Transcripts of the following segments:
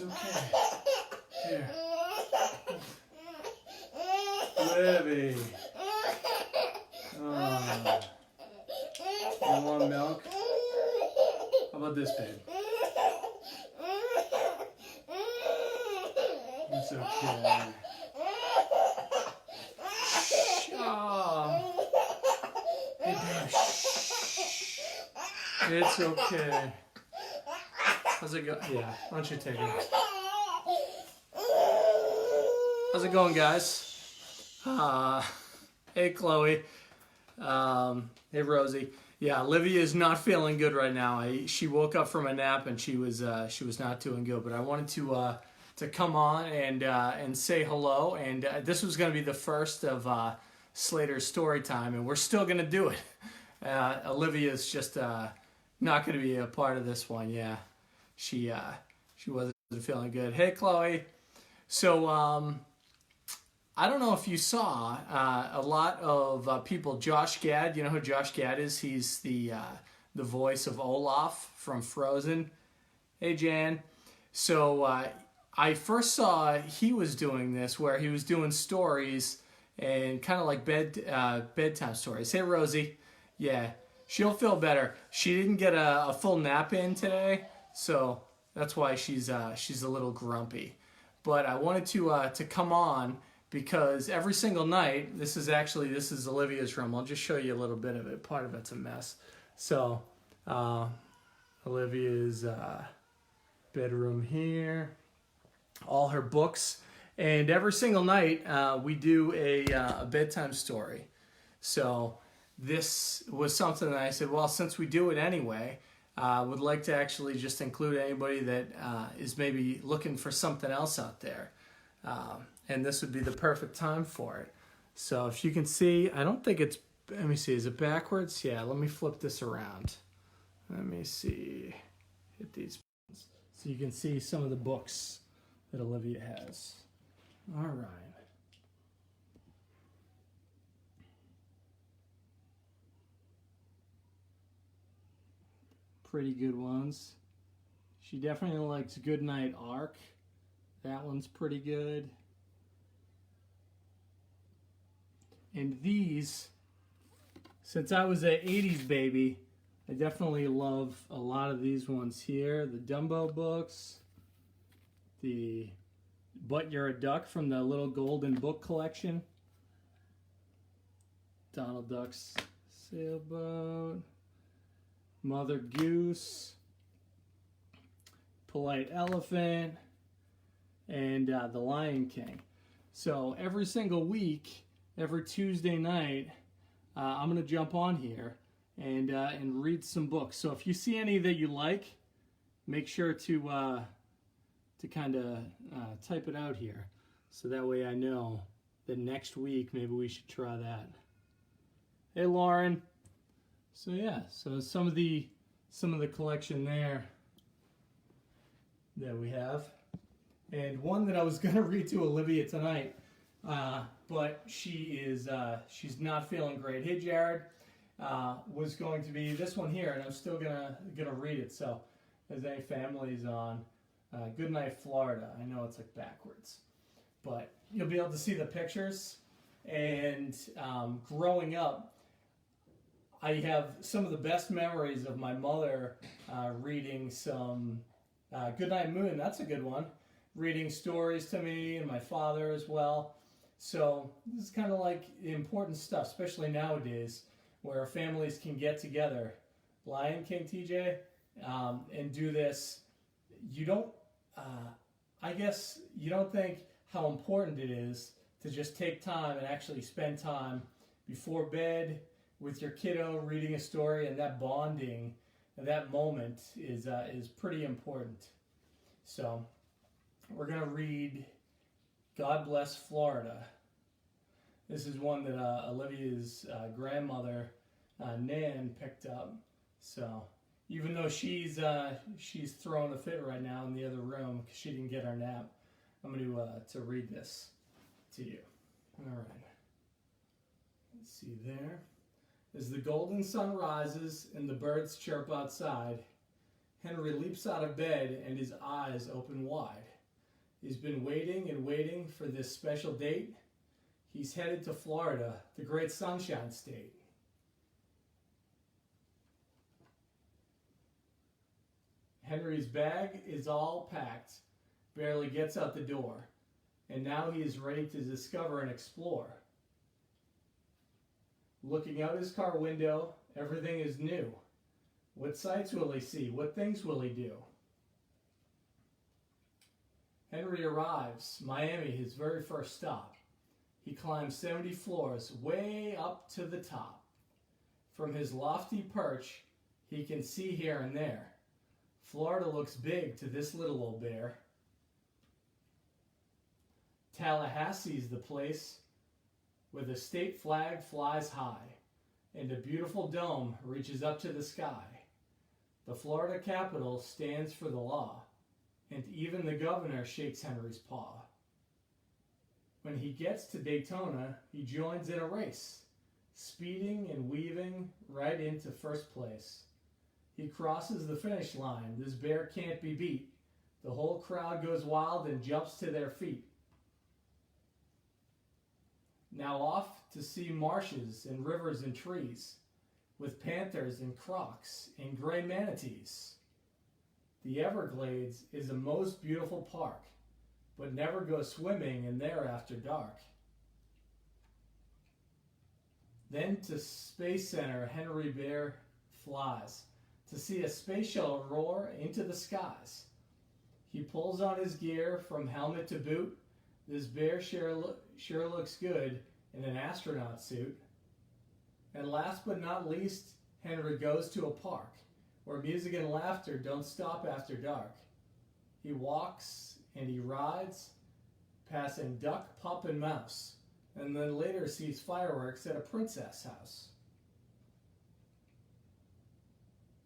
okay. Here. Libby. Oh. You want milk? How about this, babe? It's okay. Oh. Hey, babe. It's okay. How's it going? Yeah, why don't you take it? How's it going, guys? Hey, Chloe. Hey, Rosie. Yeah, Olivia is not feeling good right now. She woke up from a nap and she was not doing good. But I wanted to come on and say hello. And this was going to be the first of Slater's story time, and we're still going to do it. Olivia's just not going to be a part of this one. Yeah, she wasn't feeling good. Hey, Chloe. So I don't know if you saw a lot of people. Josh Gad, you know who Josh Gad is? He's the voice of Olaf from Frozen. Hey, Jan. So I first saw he was doing this, where he was doing stories and kind of like bedtime stories. Hey, Rosie. Yeah, she'll feel better. She didn't get a full nap in today, so that's why she's a little grumpy. But I wanted to come on because every single night, this is Olivia's room. I'll just show you a little bit of it. Part of it's a mess. So Olivia's bedroom here, all her books, and every single night we do a bedtime story. So this was something that I said, well, since we do it anyway, I would like to actually just include anybody that is maybe looking for something else out there. And this would be the perfect time for it. So if you can see, I don't think it's, let me see, is it backwards? Yeah, let me flip this around. Let me see, hit these buttons. So you can see some of the books that Olivia has. All right. Pretty good ones. She definitely likes Goodnight Ark. That one's pretty good. And these, since I was an 80s baby, I definitely love a lot of these ones here. The Dumbo books, the But You're a Duck from the Little Golden Book collection, Donald Duck's Sailboat, Mother Goose, Polite Elephant, and The Lion King. So every single week, every Tuesday night, I'm going to jump on here and read some books. So if you see any that you like, make sure to kind of type it out here, so that way I know that next week maybe we should try that. Hey, Lauren. So yeah, so some of the collection there that we have, and one that I was going to read to Olivia tonight. But she's not feeling great. Hey, Jared, was going to be this one here, and I'm still gonna read it. So, as any families on, Goodnight Florida. I know it's like backwards, but you'll be able to see the pictures. And growing up, I have some of the best memories of my mother reading some Goodnight Moon. That's a good one. Reading stories to me, and my father as well. So this is kind of like important stuff, especially nowadays, where families can get together. Lion King, TJ, and do this. You don't, I guess, you don't think how important it is to just take time and actually spend time before bed with your kiddo reading a story, and that bonding, that moment is pretty important. So we're going to read God Bless Florida. This is one that Olivia's grandmother, Nan, picked up. So even though she's throwing a fit right now in the other room because she didn't get her nap, I'm going to read this to you. All right. Let's see there. As the golden sun rises and the birds chirp outside, Henry leaps out of bed and his eyes open wide. He's been waiting and waiting for this special date. He's headed to Florida, the great Sunshine State. Henry's bag is all packed, barely gets out the door, and now he is ready to discover and explore. Looking out his car window, everything is new. What sights will he see? What things will he do? Henry arrives, Miami, his very first stop. He climbs 70 floors, way up to the top. From his lofty perch, he can see here and there. Florida looks big to this little old bear. Tallahassee's the place where the state flag flies high and a beautiful dome reaches up to the sky. The Florida Capitol stands for the law, and even the governor shakes Henry's paw. When he gets to Daytona, he joins in a race, speeding and weaving right into first place. He crosses the finish line. This bear can't be beat. The whole crowd goes wild and jumps to their feet. Now off to see marshes and rivers and trees, with panthers and crocs and gray manatees. The Everglades is a most beautiful park, but never go swimming in there after dark. Then to Space Center, Henry Bear flies to see a space shuttle roar into the skies. He pulls on his gear from helmet to boot. This bear sure looks good in an astronaut suit. And last but not least, Henry goes to a park where music and laughter don't stop after dark. He walks and he rides, passing duck, pup, and mouse, and then later sees fireworks at a princess house.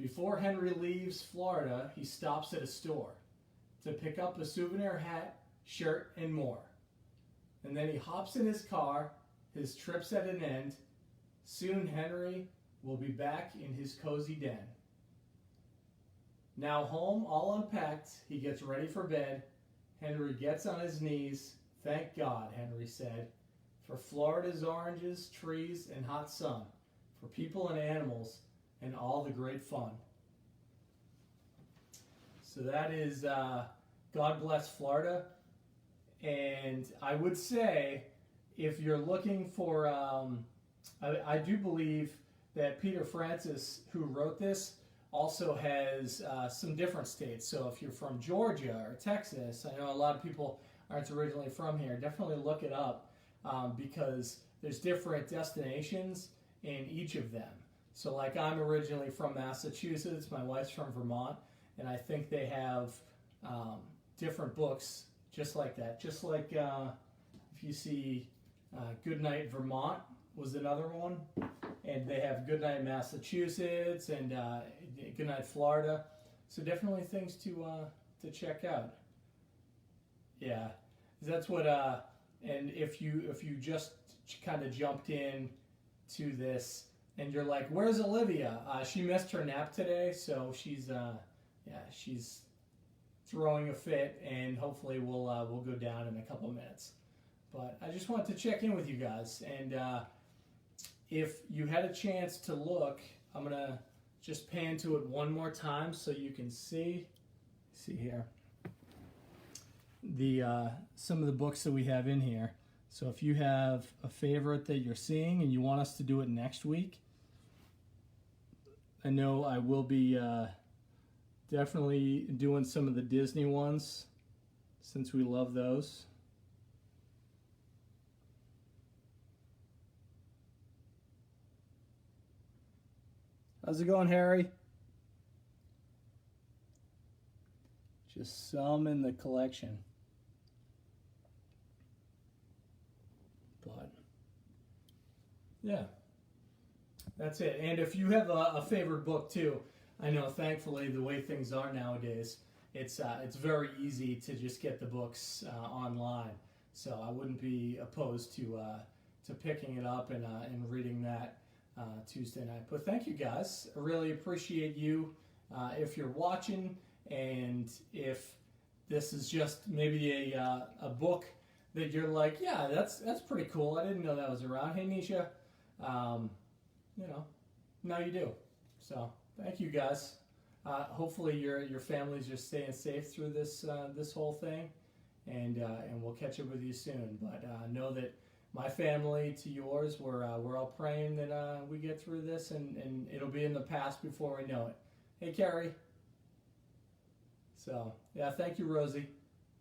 Before Henry leaves Florida, he stops at a store to pick up a souvenir hat, shirt, and more. And then he hops in his car, his trip's at an end. Soon Henry will be back in his cozy den. Now home, all unpacked, he gets ready for bed. Henry gets on his knees. Thank God, Henry said, for Florida's oranges, trees, and hot sun, for people and animals, and all the great fun. So that is God Bless Florida. And I would say, if you're looking for, I do believe that Peter Francis, who wrote this, also has some different states. So if you're from Georgia or Texas, I know a lot of people aren't originally from here, definitely look it up because there's different destinations in each of them. So like I'm originally from Massachusetts, my wife's from Vermont, and I think they have different books just like that. Just like if you see Goodnight Vermont was another one, and they have Goodnight Massachusetts and Goodnight Florida. So definitely things to check out. Yeah, that's what. And if you just kind of jumped in to this and you're like, "Where's Olivia?" She missed her nap today, so she's throwing a fit, and hopefully we'll go down in a couple minutes. But I just wanted to check in with you guys, and if you had a chance to look, I'm gonna just pan to it one more time so you can see here the some of the books that we have in here. So if you have a favorite that you're seeing and you want us to do it next week, I know I will be definitely doing some of the Disney ones since we love those. How's it going, Harry? Just some in the collection. But yeah, that's it. And if you have a favorite book too, I know thankfully the way things are nowadays, it's very easy to just get the books online. So I wouldn't be opposed to picking it up and reading that Tuesday night. But thank you guys. I really appreciate you. If you're watching, and if this is just maybe a book that you're like, yeah, that's pretty cool. I didn't know that was around. Hey, Nisha, you know, now you do. So thank you guys. Hopefully your family's just staying safe through this whole thing, and we'll catch up with you soon. But know that my family to yours, we're all praying that we get through this, and it'll be in the past before we know it. Hey, Carrie. So yeah, thank you, Rosie.